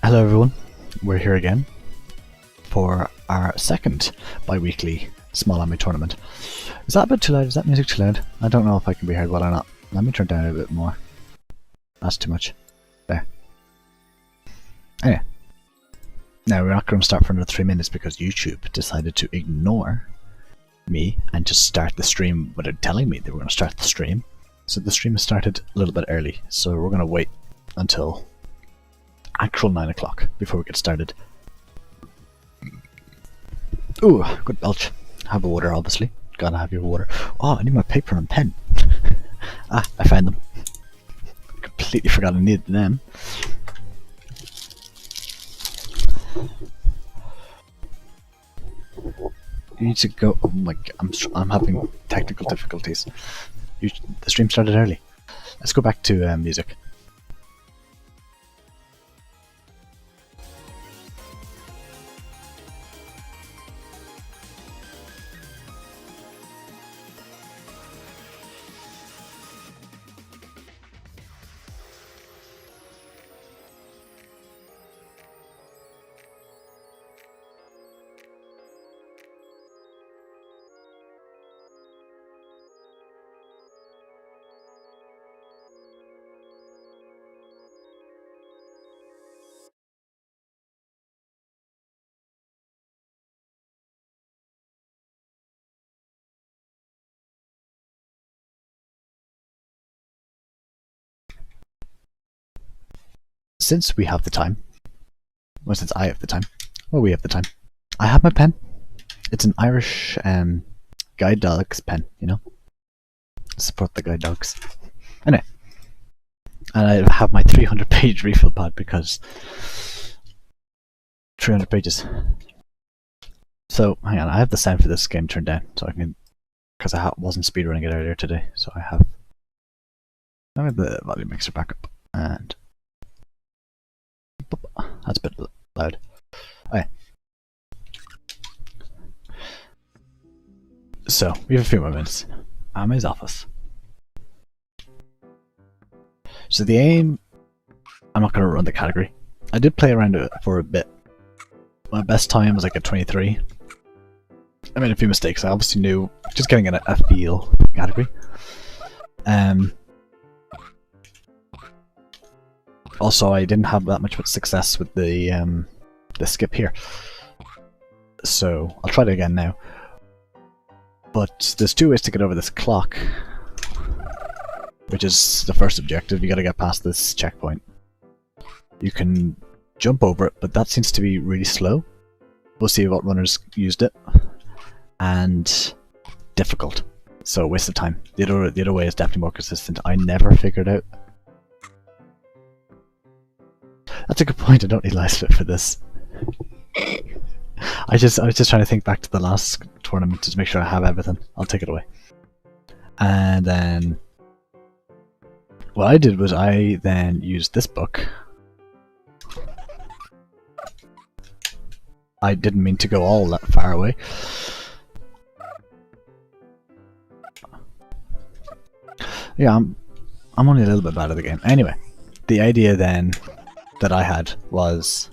Hello everyone, we're here again for our second bi-weekly Smol Ame tournament. Is that a bit too loud? Is that music too loud? I don't know if I can be heard well or not. Let me turn down a bit more. That's too much. There. Anyway. Now we're not going to start for another 3 minutes because YouTube decided to ignore me and just start the stream without telling me they were going to start the stream. So the stream has started a little bit early, so we're going to wait until actual 9 o'clock before we get started. Ooh, good belch. Have a water, obviously. Gotta have your water. Oh, I need my paper and pen. Ah, I found them. Completely forgot I needed them. You need to go. Oh my god, I'm having technical difficulties. The stream started early. Let's go back to music. Since we have the time, well, since I have the time, well, we have the time, I have my pen. It's an Irish guide dogs pen, you know? Support the guide dogs. Anyway, and I have my 300-page refill pad because 300 pages. So, hang on, I have the sound for this game turned down, so I can, because I wasn't speedrunning it earlier today, so I have the volume mixer back up, and that's a bit loud. Okay. So, we have a few more minutes. Ame's office. So the aim, I'm not going to run the category. I did play around it for a bit. My best time was like a 23. I made a few mistakes. I obviously knew, just getting a feel category. Also, I didn't have that much success with the skip here. So I'll try it again now. But there's two ways to get over this clock, which is the first objective. You gotta get past this checkpoint. You can jump over it, but that seems to be really slow. We'll see what runners used it. And difficult. So waste of time. The other way is definitely more consistent. I never figured out. That's a good point. I don't need live split for this. I was just trying to think back to the last tournament to make sure I have everything. I'll take it away. And then what I did was I then used this book. I didn't mean to go all that far away. Yeah, I'm only a little bit bad at the game. Anyway, the idea then that I had was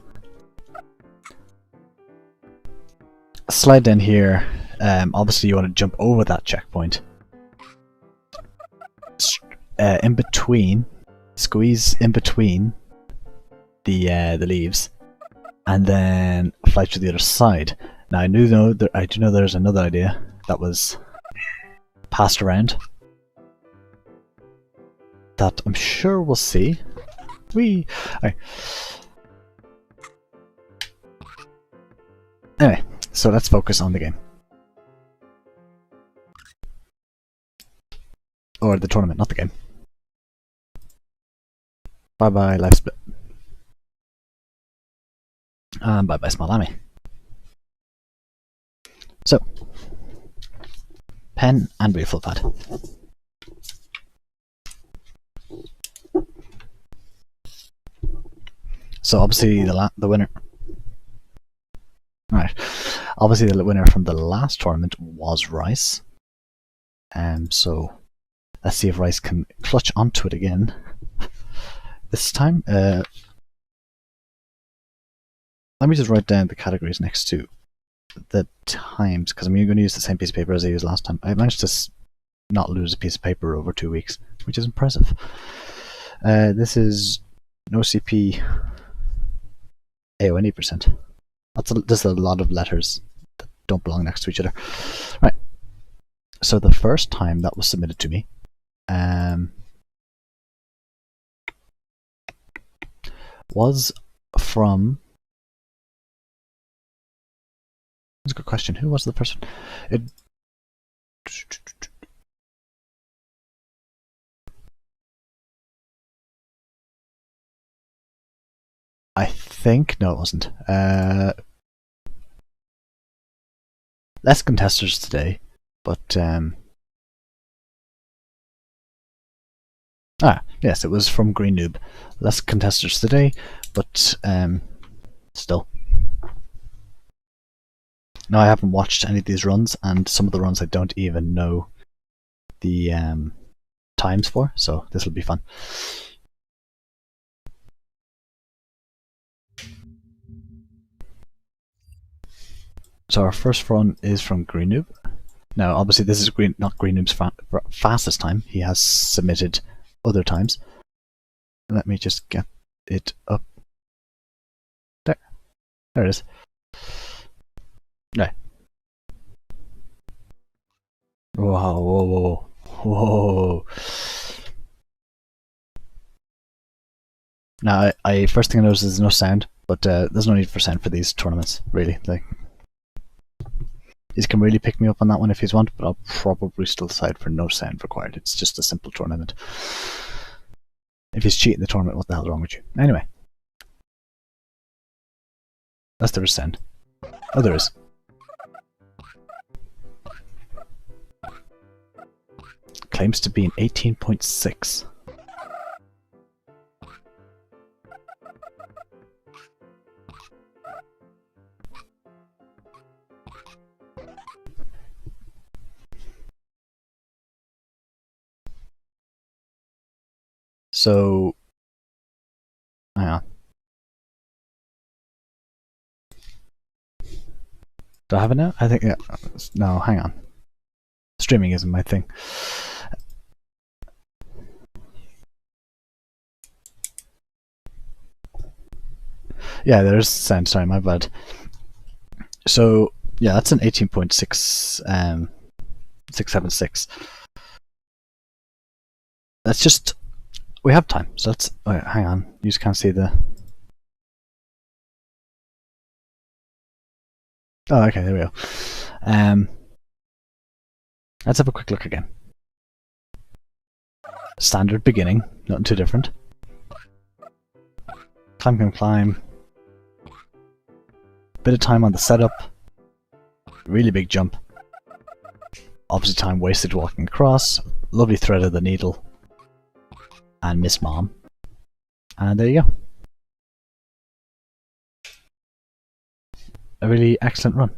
slide down here. Obviously, you want to jump over that checkpoint. In between, squeeze in between the leaves, and then fly to the other side. Now I do know there's another idea that was passed around that I'm sure we'll see. Anyway, so let's focus on the game. Or the tournament, not the game. Bye bye live split. And bye bye Smol Ame. So, pen and refill pad. So obviously the winner. Right. Obviously the winner from the last tournament was Rice. So let's see if Rice can clutch onto it again. This time. Let me just write down the categories next to the times, because I'm going to use the same piece of paper as I used last time. I managed to not lose a piece of paper over 2 weeks, which is impressive. This is no CP AONE %. That's a lot of letters that don't belong next to each other. Right. So the first time that was submitted to me was from... That's a good question. Who was the person? I think... No, it wasn't. Less contesters today, but... yes, it was from Green Noob. Less contesters today, but still. Now, I haven't watched any of these runs, and some of the runs I don't even know the times for, so this will be fun. So our first run is from Green Noob. Now, obviously, this is not Green Noob's fastest time. He has submitted other times. Let me just get it up. There. There it is. Right. Whoa, whoa, whoa, whoa. Now, first thing I noticed is there's no sound, but there's no need for sound for these tournaments, really. Like, he can really pick me up on that one if he's want, but I'll probably still decide for no sound required. It's just a simple tournament. If he's cheating the tournament, what the hell's wrong with you? Anyway. Unless there is sound. Oh, there is. Claims to be an 18.6. So, hang on. Do I have it now? I think, yeah. No, hang on. Streaming isn't my thing. Yeah, there's sound. Sorry, my bad. So, yeah, that's an 18.676. That's just, we have time. So let's, wait, hang on. You just can't see the. Oh, okay, there we go. Let's have a quick look again. Standard beginning, nothing too different. Climb, climb, climb. Bit of time on the setup. Really big jump. Obviously time wasted walking across. Lovely thread of the needle. And Miss Mom. And there you go. A really excellent run.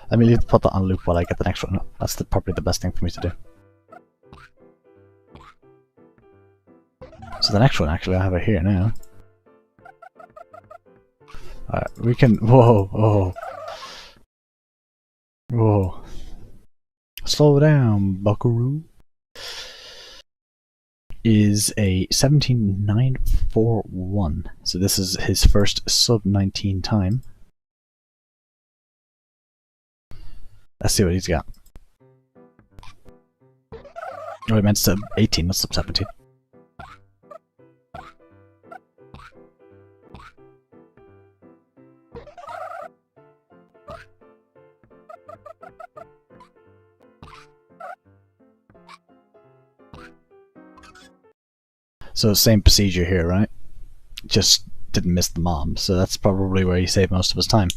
Let me put that on loop while I get the next one. That's probably the best thing for me to do. So the next one, actually, I have it here now. Alright, we can. Whoa, whoa. Whoa. Slow down, buckaroo. Is a 17.941. So this is his first sub 19 time. Let's see what he's got. Oh, he meant sub 18, not sub 17. So same procedure here, right? Just didn't miss the mom, so that's probably where he saved most of his time.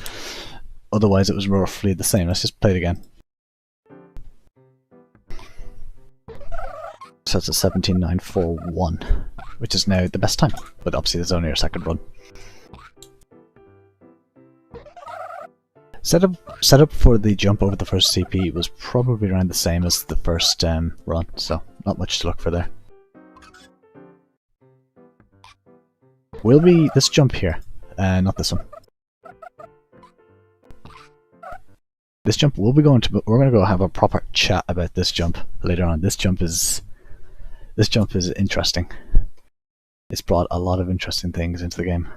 Otherwise it was roughly the same. Let's just play it again. So it's a 17.941, which is now the best time, but obviously there's only our second run. Setup for the jump over the first CP was probably around the same as the first run, so not much to look for there. Will be this jump here, not this one. This jump we'll be going to, but we're going to go have a proper chat about this jump later on. This jump is interesting. It's brought a lot of interesting things into the game.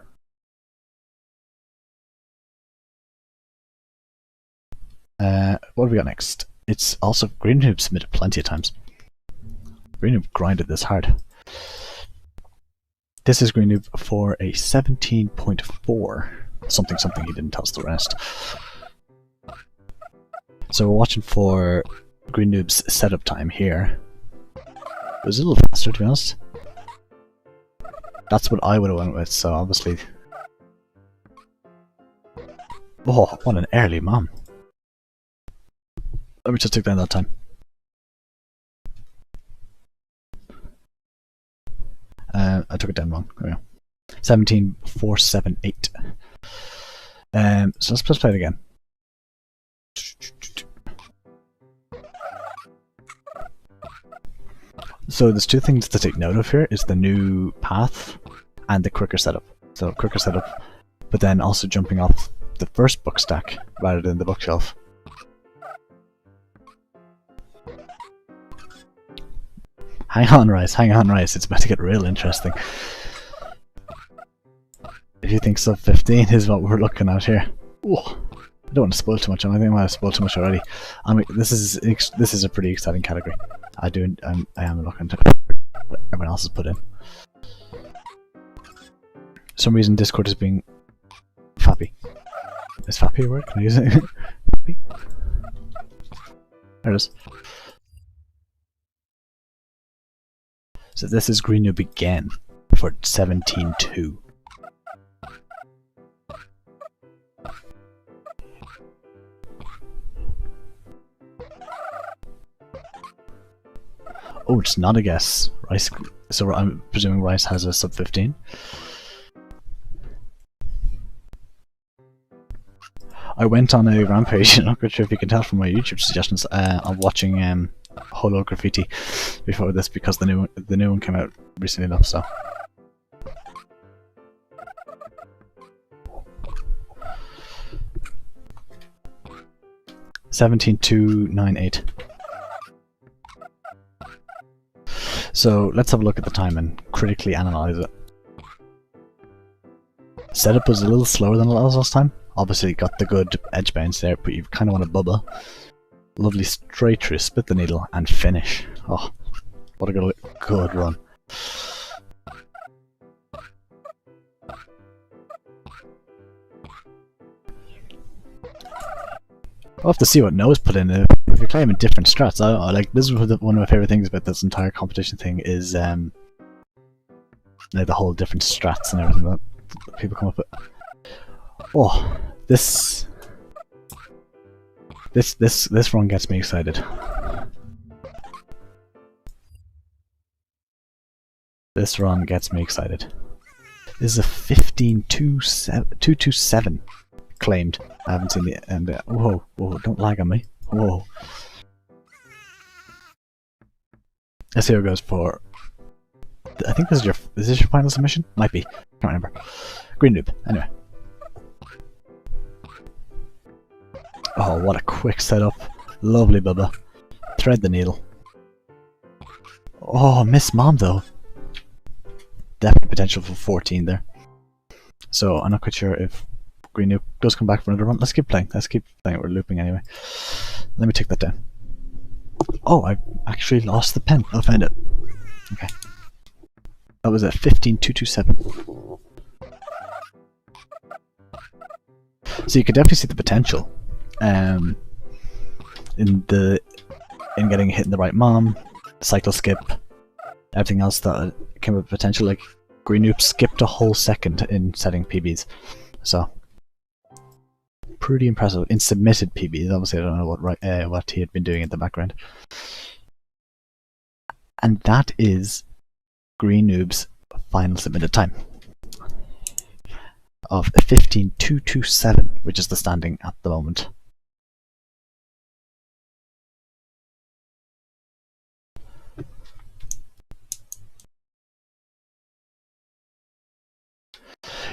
What have we got next? It's also Green Noob submitted plenty of times. Green Noob grinded this hard. This is Green Noob for a 17.4 something something. He didn't tell us the rest. So we're watching for Green Noob's setup time here. It was a little faster, to be honest. That's what I would have went with, so obviously. Oh, what an early mom. Let me just take down that time. I took it down wrong. There we go. 17.478. So let's play it again. So there's two things to take note of here, is the new path and the quicker setup. So quicker setup, but then also jumping off the first book stack rather than the bookshelf. Hang on, Rice, it's about to get real interesting. If you think sub 15 is what we're looking at here. Ooh, I don't want to spoil too much, I think I might have spoiled too much already. I mean, this is a pretty exciting category. I am looking to what everyone else has put in. For some reason Discord is being fappy. Is fappy a word? Can I use it? Fappy? There it is. So this is Green Noob again for 17.2. Oh, it's not a guess. Rice. So I'm presuming Rice has a sub 15. I went on a rampage, I'm not quite sure if you can tell from my YouTube suggestions, of watching Holo Graffiti before this because the new one came out recently enough. So. $17,298. So let's have a look at the time and critically analyze it. Setup was a little slower than it was last time. Obviously got the good edge bounce there, but you kind of want a bubba. Lovely straight through, split the needle, and finish. Oh, what a good run. I'll have to see what Noah's put in. If you're claiming different strats, I like this is one of my favorite things about this entire competition thing is like the whole different strats and everything that people come up with. Oh, this run gets me excited. This run gets me excited. This is a 15,227 claimed. I haven't seen the end. Whoa, whoa! Don't lag on me. Whoa. Let's see how it goes for. I think is this your final submission? Might be. Can't remember. Green noob. Anyway. Oh, what a quick setup! Lovely bubba. Thread the needle. Oh, miss mom though. Definitely potential for 14 there. So I'm not quite sure if Green noob does come back for another run. Let's keep playing. Let's keep playing. We're looping anyway. Let me take that down. Oh, I actually lost the pen. I found it. Okay. That was at 15,227. So you could definitely see the potential in getting hit in the right mom, cycle skip, everything else that came with potential. Like Green noob skipped a whole second in setting PBs. So pretty impressive in submitted PBs. Obviously, I don't know what he had been doing in the background. And that is Green noob's final submitted time of 15,227, which is the standing at the moment.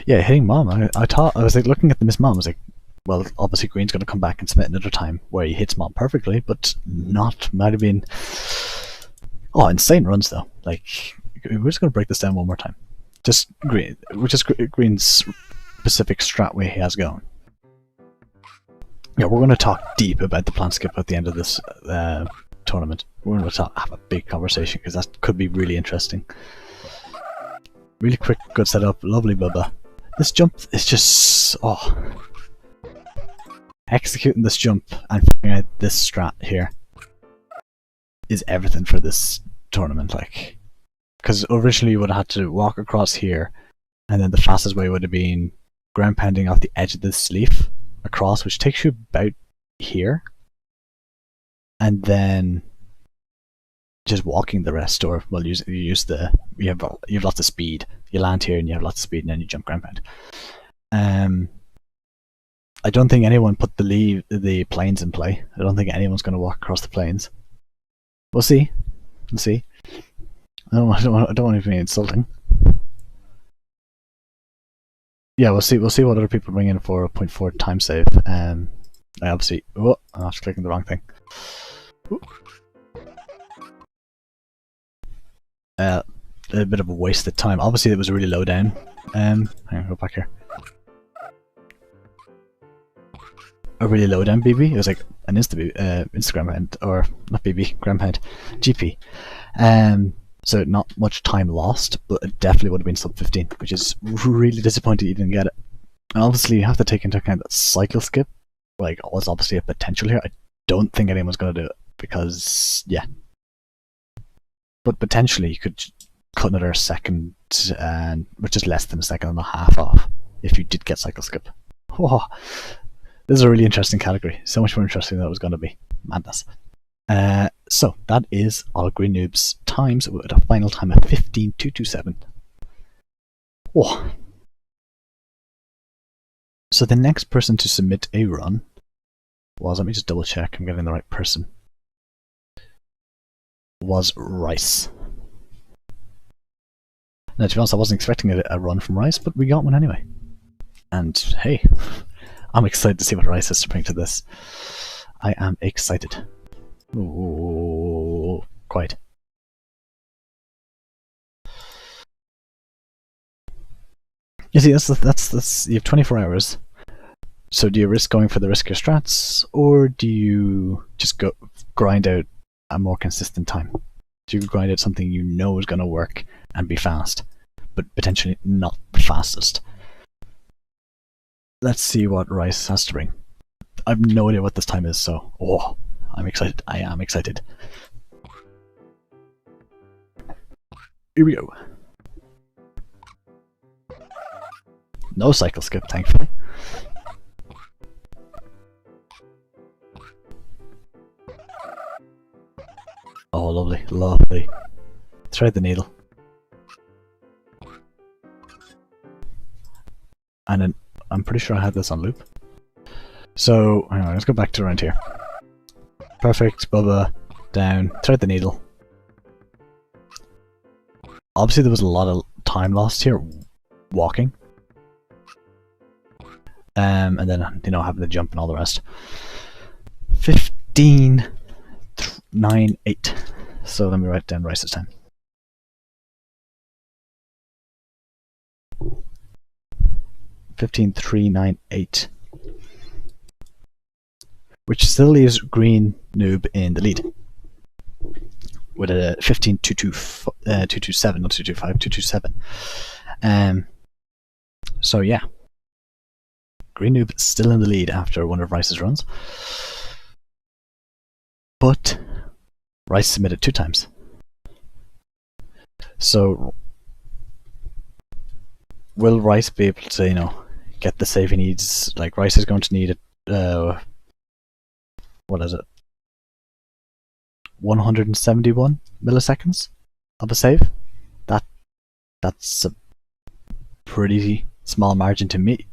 Yeah, hitting mom. I was like looking at the miss mom. I was like, well, obviously Green's going to come back and submit another time where he hits mom perfectly, but might have been. Oh, insane runs though. Like, we're just going to break this down one more time. Just Green, which is Green's specific strat way he has going. Yeah, we're going to talk deep about the plan skip at the end of this tournament. We're going to have a big conversation because that could be really interesting. Really quick, good setup, lovely bubba. This jump is just executing this jump and figuring out this strat here is everything for this tournament. Like, because originally you would have had to walk across here, and then the fastest way would have been ground pounding off the edge of this sleeve across, which takes you about here, and then just walking the rest, or well, you have lots of speed. You land here and you have lots of speed, and then you jump ground pound. I don't think anyone put the planes in play. I don't think anyone's going to walk across the planes. We'll see. We'll see. I don't want to be insulting. Yeah, we'll see. We'll see what other people bring in for a 0.4 time save. I obviously. Oh, I'm actually clicking the wrong thing. A bit of a wasted time. Obviously, it was really low down. Hang on, go back here. A really low down BB. It was like an Instagram pound, or not BB, gram pound, GP. So not much time lost, but it definitely would have been sub 15, which is really disappointing you didn't get it. And obviously, you have to take into account that cycle skip, like, was obviously a potential here. I don't think anyone's going to do it because, yeah. But potentially, you could cut another second, which is less than a second and a half off, if you did get cycle skip. Oh, this is a really interesting category. So much more interesting than it was going to be. Madness. So that is all Green noob's times with a final time of 15,227. Oh. So the next person to submit a run was, let me just double check I'm getting the right person. was rice. Now, to be honest, I wasn't expecting a run from rice, but we got one anyway. And hey, I'm excited to see what rice has to bring to this. I am excited. Ooh, quiet. You see, that's you have 24 hours. So do you risk going for the riskier strats, or do you just go grind out a more consistent time? Do you grind out something you know is going to work and be fast, but potentially not the fastest? Let's see what rice has to bring. I have no idea what this time is, so I'm excited. I am excited. Here we go. No cycle skip, thankfully. Oh, lovely, lovely. Thread the needle. And then I'm pretty sure I had this on loop. So, hang on, let's go back to around here. Perfect, Bubba, down, thread the needle. Obviously there was a lot of time lost here walking. And then, you know, having to jump and all the rest. 15, 9, 8. So let me write down rice this time. 15, 3, 9, 8. Which still leaves Green Noob in the lead. With a 15, 227, not 225, 227. So yeah. Green Noob is still in the lead after one of Rice's runs. But Rice submitted 2 times. So will Rice be able to, you know, get the save he needs? Like, Rice is going to need what is it? 171 milliseconds of a save. That's a pretty small margin to me.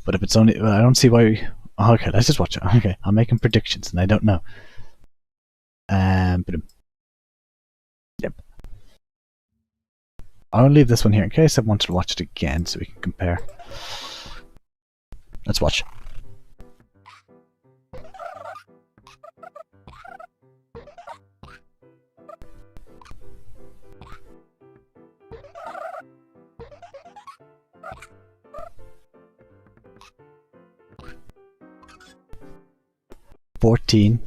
But if it's only, I don't see why. Okay, let's just watch it. Okay, I'm making predictions and I don't know. But yep. I'll leave this one here in case I want to watch it again so we can compare. Let's watch. $14,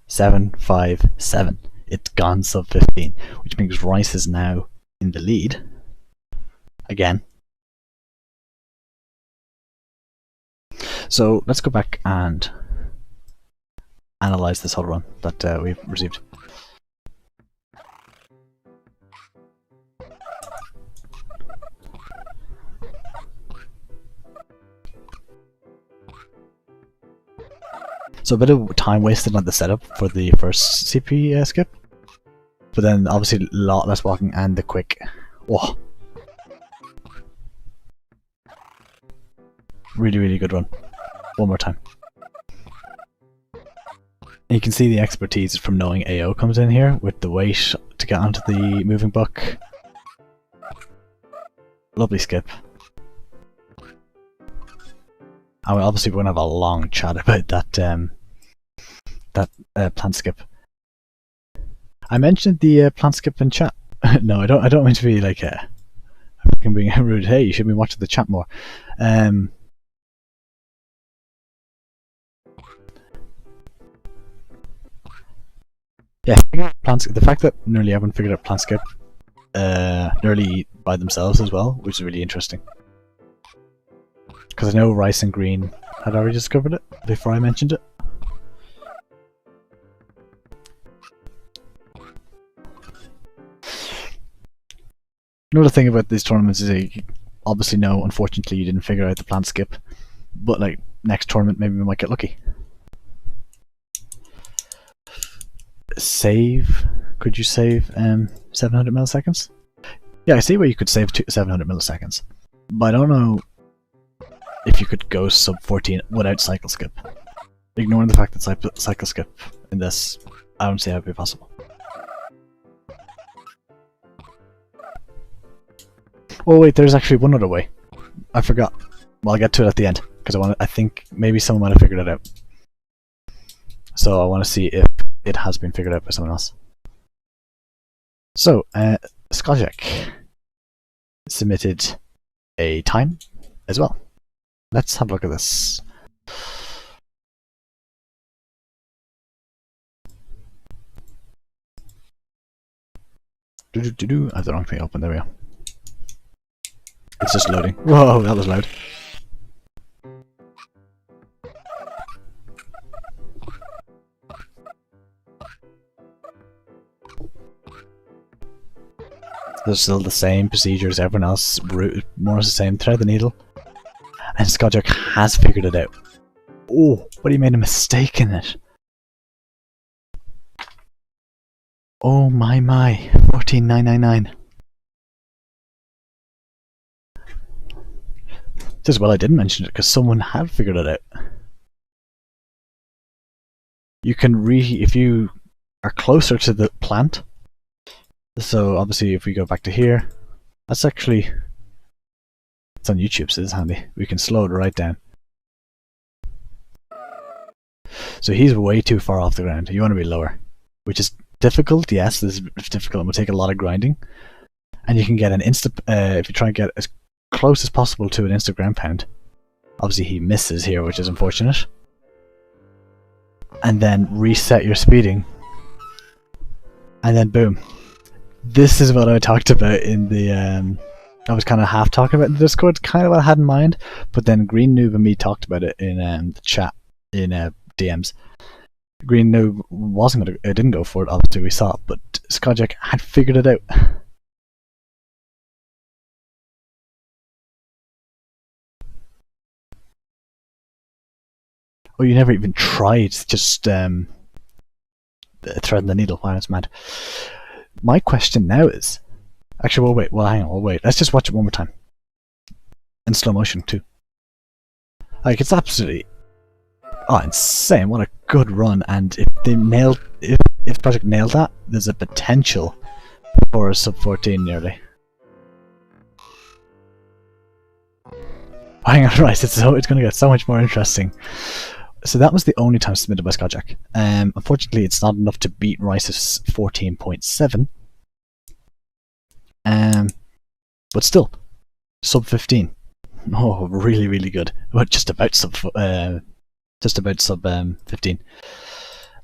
7, 5, 7. It's gone sub 15, which means Rice is now in the lead again. So let's go back and analyze this whole run that we've received. So a bit of time wasted on the setup for the first CP skip, but then obviously a lot less walking and the quick. Whoa. Really, really good run. One more time. And you can see the expertise from knowing AO comes in here with the weight to get onto the moving buck. Lovely skip. And obviously we're going to have a long chat about that plant skip. I mentioned the plant skip in chat. No, I don't mean to be like fucking being rude. Hey, you should be watching the chat more. Yeah, the fact that nearly everyone figured out plant skip nearly by themselves as well, which is really interesting. Because I know Rice and Green had already discovered it before I mentioned it. Another thing about these tournaments is you obviously know, unfortunately, you didn't figure out the plant skip, but like next tournament, maybe we might get lucky. Save? Could you save 700 milliseconds? Yeah, I see where you could save 700 milliseconds, but I don't know if you could go sub 14 without cycle skip. Ignoring the fact that cycle skip in this I don't see how it would be possible. Oh wait, there's actually one other way. I forgot. Well, I'll get to it at the end because I think maybe someone might have figured it out. So I want to see if it has been figured out by someone else. So, Skojek submitted a time as well. Let's have a look at this. I have the wrong thing open, there we go. It's just loading. Whoa, that was loud. There's still the same procedures, everyone else, more or less the same, thread the needle. And Skojek has figured it out. Oh, but he made a mistake in it. Oh my, 14999. Just well I didn't mention it because someone had figured it out. You can if you are closer to the plant. So obviously if we go back to here, that's actually, it's on YouTube, so it's handy. We can slow it right down. So he's way too far off the ground. You want to be lower, which is difficult. Yes, this is difficult. It will take a lot of grinding, and you can get an if you try and get as close as possible to an Instagram pound. Obviously he misses here, which is unfortunate. And then reset your speeding, and then boom. This is what I talked about in the I was kind of half talking about in the Discord, kind of what I had in mind, but then Green Noob and me talked about it in the chat, in DMs. Green Noob wasn't gonna, it didn't go for it, obviously we saw it, but Skojek had figured it out. Oh, you never even tried just threading the needle. Wow, that's mad. My question now is, actually, hang on, we'll wait. Let's just watch it one more time. In slow motion, too. Like, it's absolutely, insane. What a good run. And if they nailed, if Project nailed that, there's a potential for a sub 14 nearly. Hang on, right, it's going to get so much more interesting. So that was the only time submitted by Skojek. Unfortunately, it's not enough to beat Rice's 14.7. But still, sub 15. Oh, really, really good. Well, just about sub 15.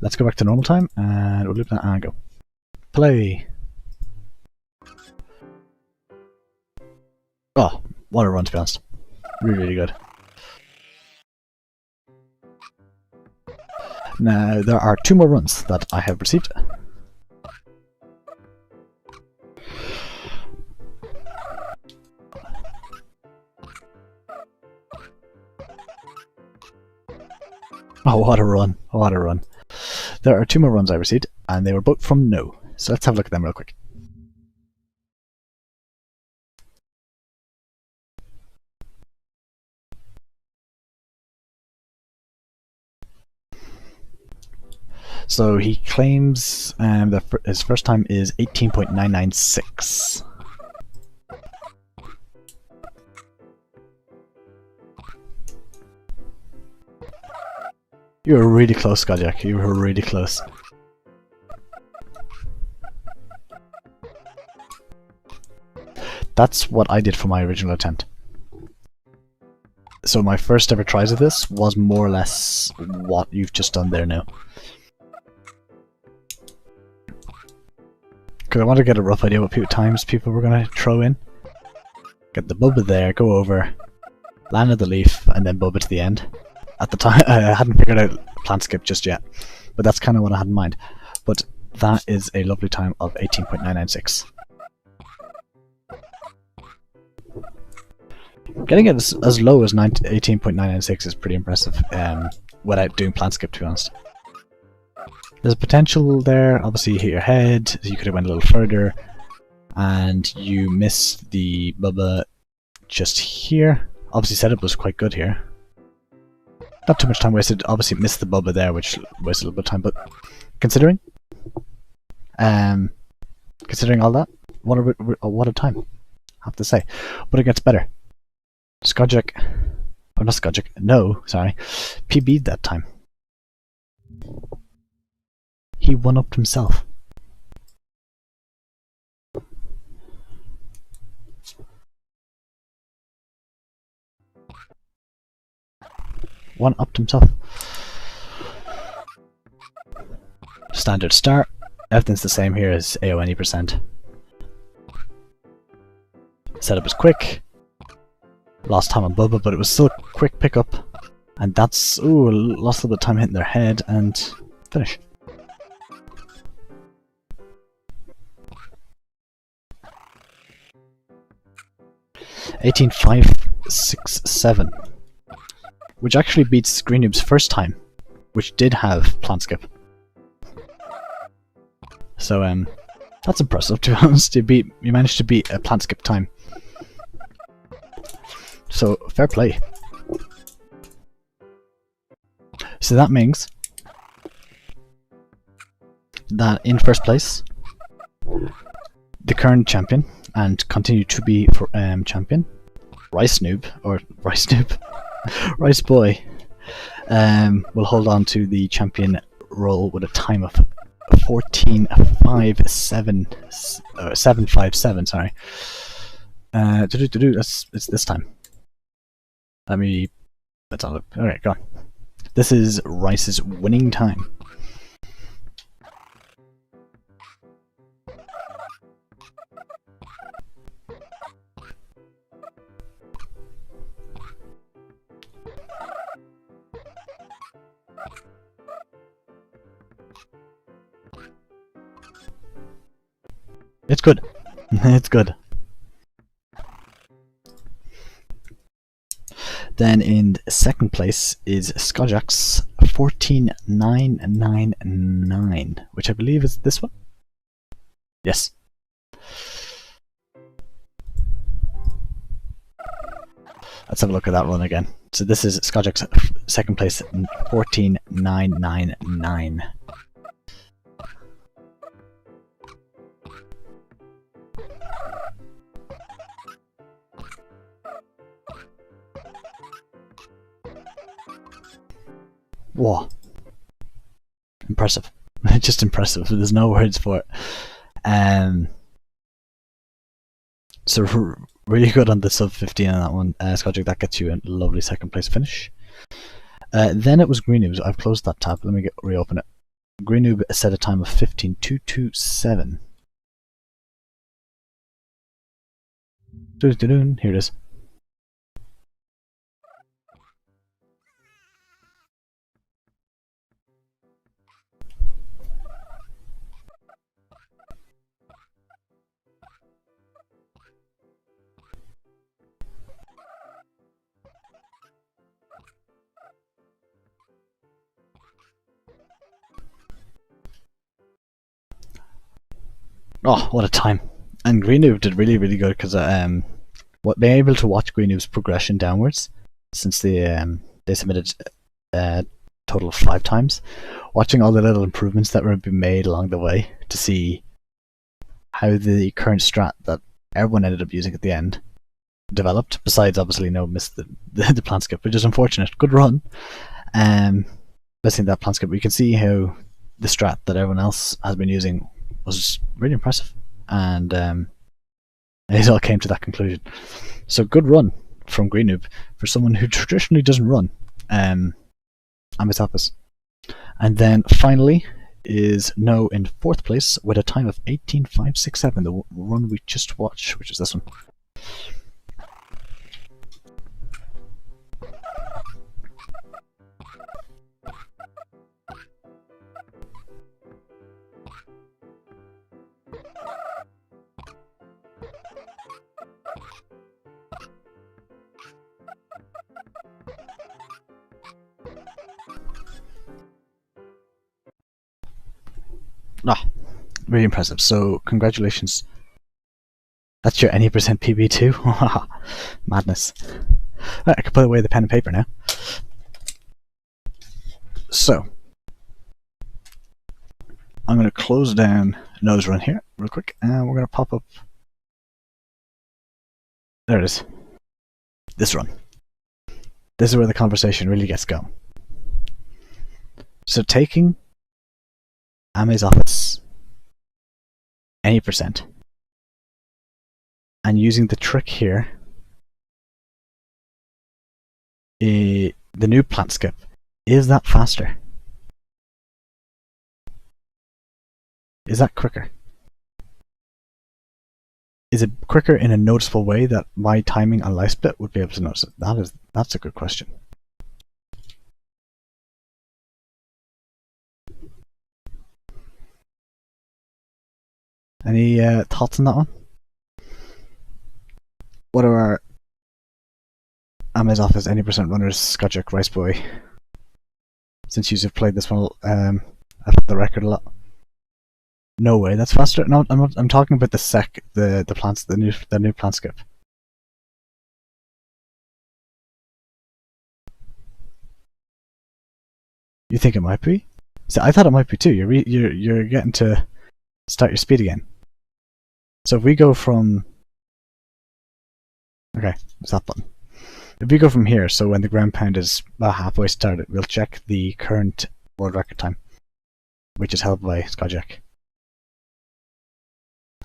Let's go back to normal time and we'll loop that and go. Play. Oh, what a run, to be honest. Really, really good. Now, there are 2 more runs that I have received. Oh, what a run. What a run. There are 2 more runs I received, and they were both from No. So let's have a look at them real quick. So he claims that his first time is 18.996. You were really close, Skojek. You were really close. That's what I did for my original attempt. So my first ever tries of this was more or less what you've just done there now. Because I want to get a rough idea what times people were going to throw in. Get the bubba there, go over, land at the leaf, and then bubba to the end. At the time, I hadn't figured out plant skip just yet, but that's kind of what I had in mind. But that is a lovely time of 18.996. Getting it as low as 18.996 is pretty impressive without doing plant skip, to be honest. There's potential there. Obviously you hit your head, so you could have went a little further, and you missed the bubba just here. Obviously setup was quite good here. Not too much time wasted. Obviously missed the bubba there, which wasted a little bit of time, but considering Considering all that, what a time, I have to say. But it gets better. Skojek, or not Skojek, no, sorry, PB'd that time. He one-upped himself. One-upped himself. Standard start. Everything's the same here as AONE%. Setup is quick. Lost time on Bubba, but it was still a quick pickup. And that's, ooh, lost a little bit of time hitting their head and finish. (18.567), which actually beats Green Noob's first time, which did have plant skip. So that's impressive, to be honest. You managed to beat a plant skip time. So fair play. So that means that in first place, the current champion and continue to be for, champion, Rice Noob, or Rice Noob, Rice Boy, will hold on to the champion role with a time of 14.757. Sorry. It's this time. Let's have a look. Alright, go on. This is Rice's winning time. It's good. It's good. Then in second place is Skojak's 14.999, which I believe is this one? Yes. Let's have a look at that run again. So this is Skojak's second place, 14.999. Whoa. Impressive. Just impressive. There's no words for it. So really good on the sub 15 on that one. Skojak, that gets you a lovely second place finish. Then it was Green Noobs. I've closed that tab. Let me reopen it. Green Noob set a time of 15.227. Here it is. Oh, what a time. And Green Noob did really, really good because being able to watch Green Noob's progression downwards since they submitted a total of 5 times, watching all the little improvements that were being made along the way to see how the current strat that everyone ended up using at the end developed, besides obviously missed the plant skip, which is unfortunate. Good run. Missing that plant skip, we can see how the strat that everyone else has been using was really impressive, and it all came to that conclusion. So good run from Green Noob for someone who traditionally doesn't run. Ame Smol. And then finally is No in fourth place with a time of 18.567, the run we just watched, which is this one. Really impressive. So congratulations. That's your any percent PB too? Madness. Right, I can put away the pen and paper now. So I'm going to close down nose run here real quick, and we're going to pop up. There it is. This run. This is where the conversation really gets going. So taking Ame's office any percent and using the trick here, the new plant skip, is that faster? Is that quicker? Is it quicker in a noticeable way that my timing on life split would be able to notice it? That's a good question. Any thoughts on that one? What are our Ame's office any percent runners, Skojek, Rice Boy? Since you have played this one, I've had the record a lot. No way, that's faster. No, I'm talking about the plants, the new plant skip. You think it might be? See, I thought it might be too. You're getting to start your speed again. So if we go from, okay, it's that button. If we go from here, so when the ground pound is about halfway started, we'll check the current world record time, which is held by Skojek,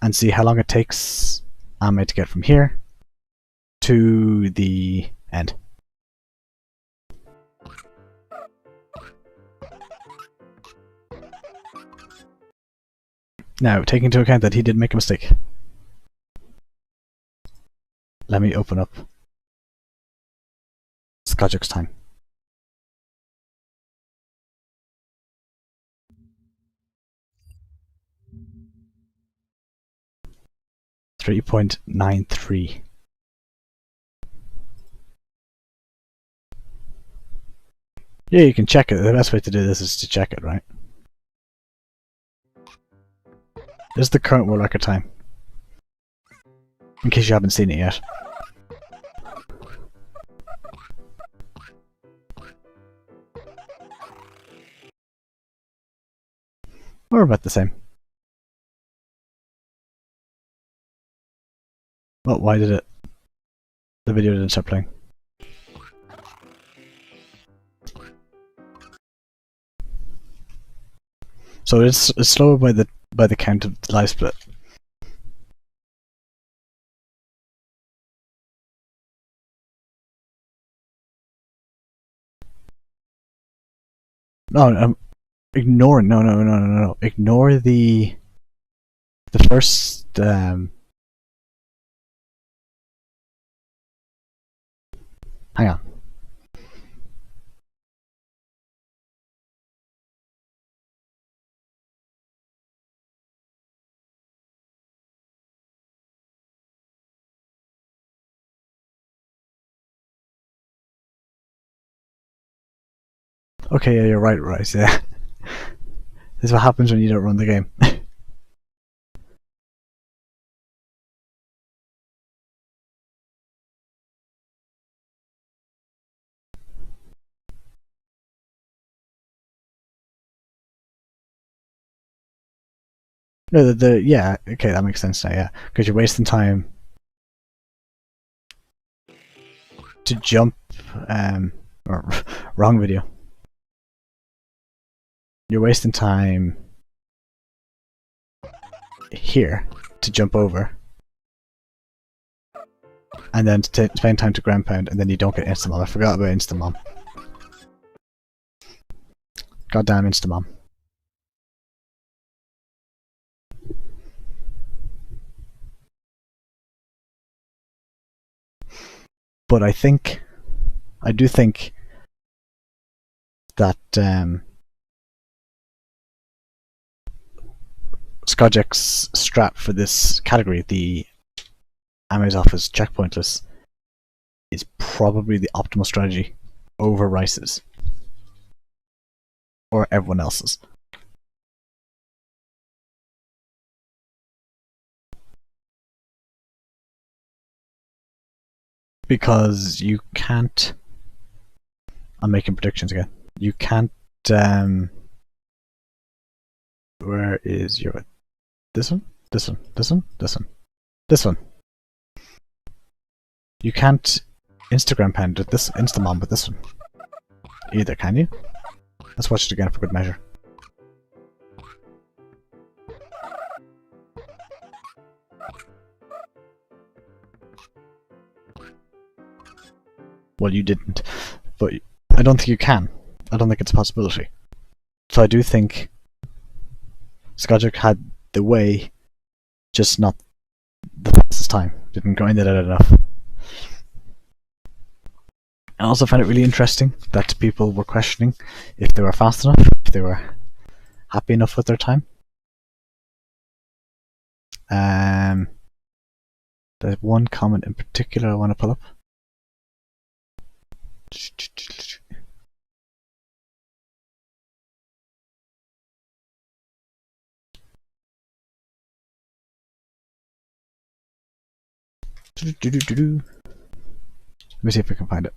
and see how long it takes Ame to get from here to the end. Now, taking into account that he did make a mistake, let me open up Skojek's time. .93. Yeah, you can check it. The best way to do this is to check it, right? This is the current world record time, in case you haven't seen it yet. We're about the same. Well, why did the video didn't start playing? So it's slower by the count of the live split. No, I'm ignoring. No. Ignore the first. Hang on. Okay, yeah, you're right, Rice. Yeah, this is what happens when you don't run the game. No, yeah, okay, that makes sense now. Yeah, because you're wasting time to jump. Or, wrong video. You're wasting time here to jump over, and then to spend time to ground pound, and then you don't get Instamom. I forgot about Instamom. Goddamn Instamom. But I do think that Skojek's strat for this category, the Ame's office checkpointless, is probably the optimal strategy over Rice's or everyone else's. Because you can't. I'm making predictions again. You can't. Where is your This one, this one, this one, this one, this one. You can't Instagram pen with this Instamon with this one either, can you? Let's watch it again for good measure. Well, you didn't, but I don't think you can. I don't think it's a possibility. So I do think Skojik had the way, just not the fastest time. Didn't grind it out enough. I also found it really interesting that people were questioning if they were fast enough, if they were happy enough with their time. There's one comment in particular I want to pull up. Let me see if we can find it.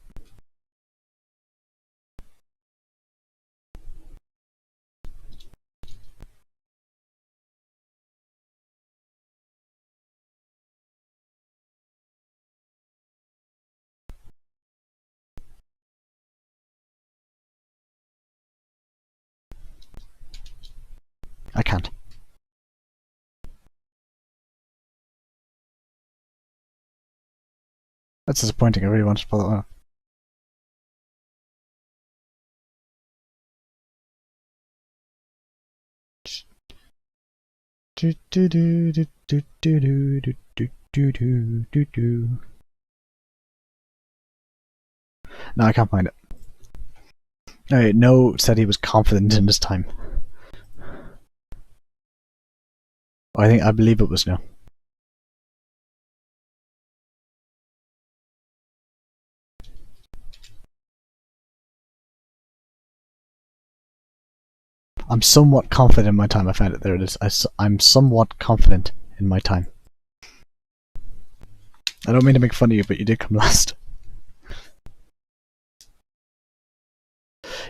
I can't. That's disappointing. I really wanted to pull it up. No, I can't find it. Alright, No said he was confident in his time. I believe it was No. I'm somewhat confident in my time. I found it. There it is. I'm somewhat confident in my time. I don't mean to make fun of you, but you did come last.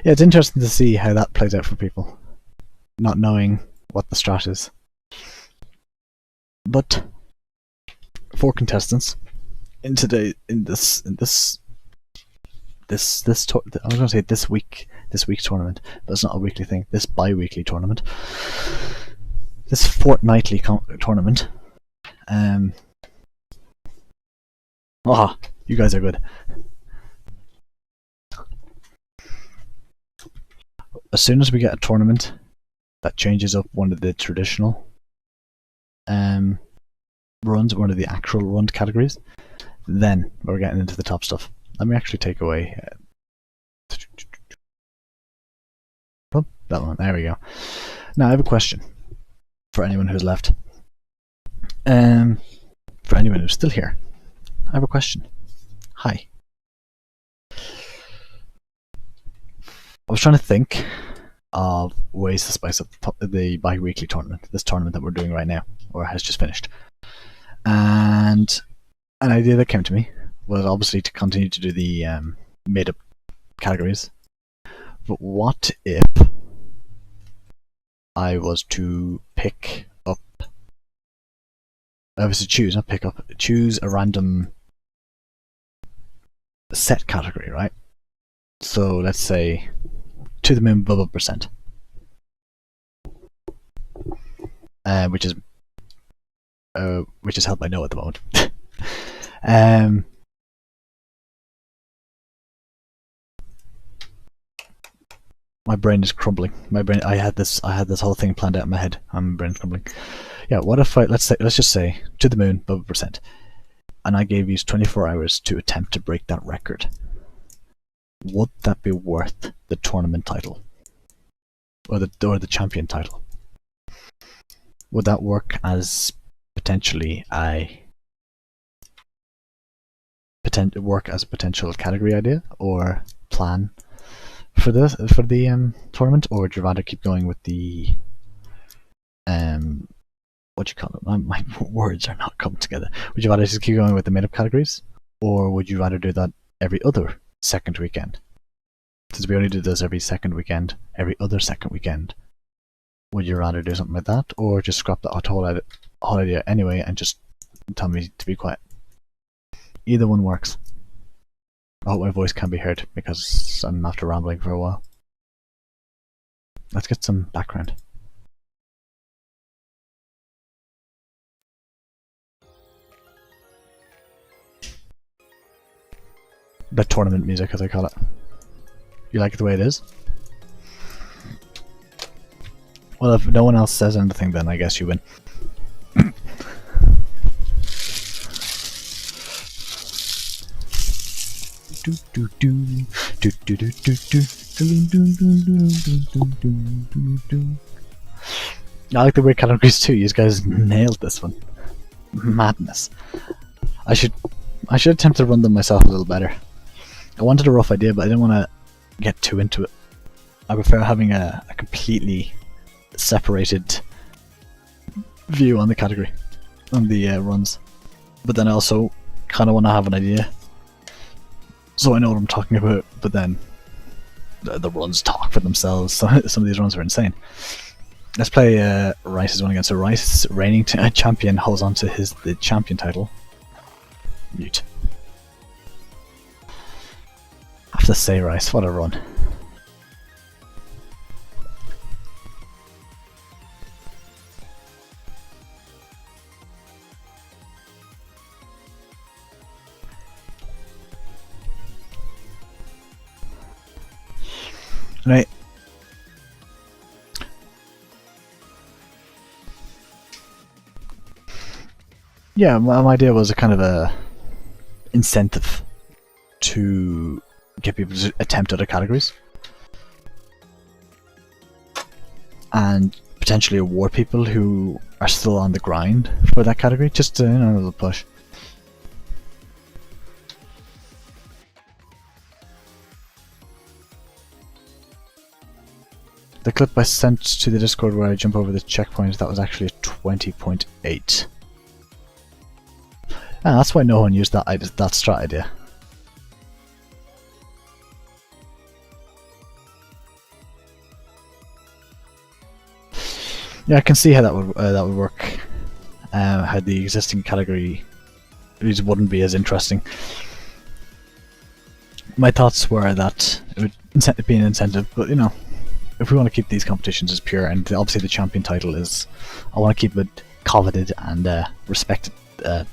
Yeah, it's interesting to see how that plays out for people, not knowing what the strat is. But 4 contestants in today this I was going to say this week's tournament, but it's not a weekly thing. This bi-weekly tournament, this fortnightly tournament. Oh, you guys are good. As soon as we get a tournament that changes up one of the traditional runs, one of the actual run categories, then we're getting into the top stuff. Let me actually take away oh, that one. There we go. Now I have a question for anyone who's left. For anyone who's still here, I have a question. Hi. I was trying to think of ways to spice up the bi-weekly tournament, this tournament that we're doing right now, or has just finished. And an idea that came to me was obviously to continue to do the made-up categories. But what if I was to pick up, I was to choose, not pick up, choose a random set category, right? So let's say to the moon bubble percent, which is held by No at the moment. My brain is crumbling. I had this whole thing planned out in my head. My brain's crumbling. Yeah, what if let's just say to the moon bubble percent, and I gave you 24 hours to attempt to break that record. Would that be worth the tournament title, or the champion title? Would that work as potentially a potential category idea or plan for the tournament, or would you rather keep going with the what you call it? My words are not coming together. Would you rather just keep going with the made-up categories, or would you rather do that every other second weekend? Since we only do this every second weekend, every other second weekend, Would you rather do something like that, or just scrap the whole idea anyway and just tell me to be quiet? Either one works. I hope my voice can be heard because I'm after rambling for a while. Let's get some background. The tournament music, as I call it. You like it the way it is? Well, if no one else says anything, then I guess you win. I like the weird categories too. You guys nailed this one. Madness. I should attempt to run them myself a little better. I wanted a rough idea, but I didn't want to get too into it. I prefer having a completely separated view on the category, on the runs. But then I also kind of want to have an idea, so I know what I'm talking about. But then the runs talk for themselves. So some of these runs are insane. Let's play Rice's one again. So Rice, reigning champion, holds on to the champion title. Mute. I have to say, Rice, what a run. Right. Yeah, my idea was a kind of a incentive to get people to attempt other categories and potentially award people who are still on the grind for that category, just to, you know, a little push. The clip I sent to the Discord where I jump over the checkpoint, that was actually 20.8. Ah, that's why no one used that strat idea. Yeah, I can see how that would work. How the existing category wouldn't be as interesting. My thoughts were that it would be an incentive, but you know, if we want to keep these competitions as pure, and obviously the champion title is, I want to keep it coveted and respected. You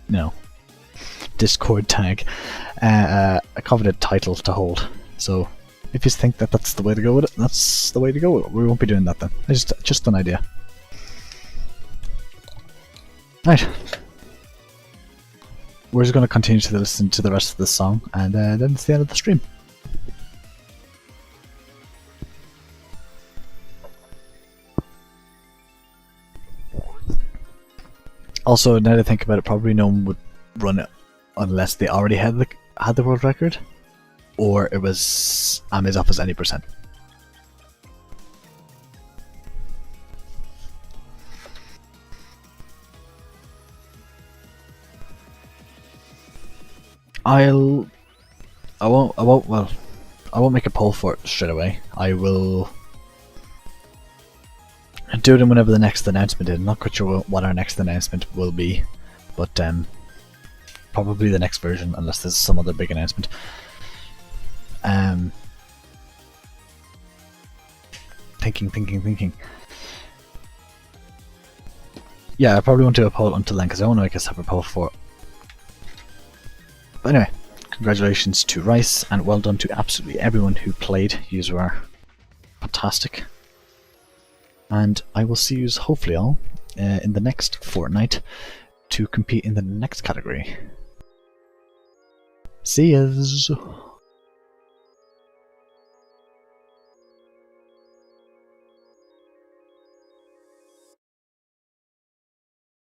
know, Discord tag, a coveted title to hold. So if you think that that's the way to go with it, that's the way to go with it. We won't be doing that then. It's just an idea. Right. We're just going to continue to listen to the rest of the song, and then it's the end of the stream. Also, now that I think about it, probably no one would run it unless they already had the world record, or it was Ame's off as any percent. I won't make a poll for it straight away. I will do it whenever the next announcement is. I'm not quite sure what our next announcement will be, but probably the next version, unless there's some other big announcement. Thinking. Yeah, I probably won't do a poll until then because I want to make a separate poll for it. But anyway, congratulations to Rice, and well done to absolutely everyone who played. You were fantastic. And I will see you hopefully all in the next fortnight to compete in the next category. See yas!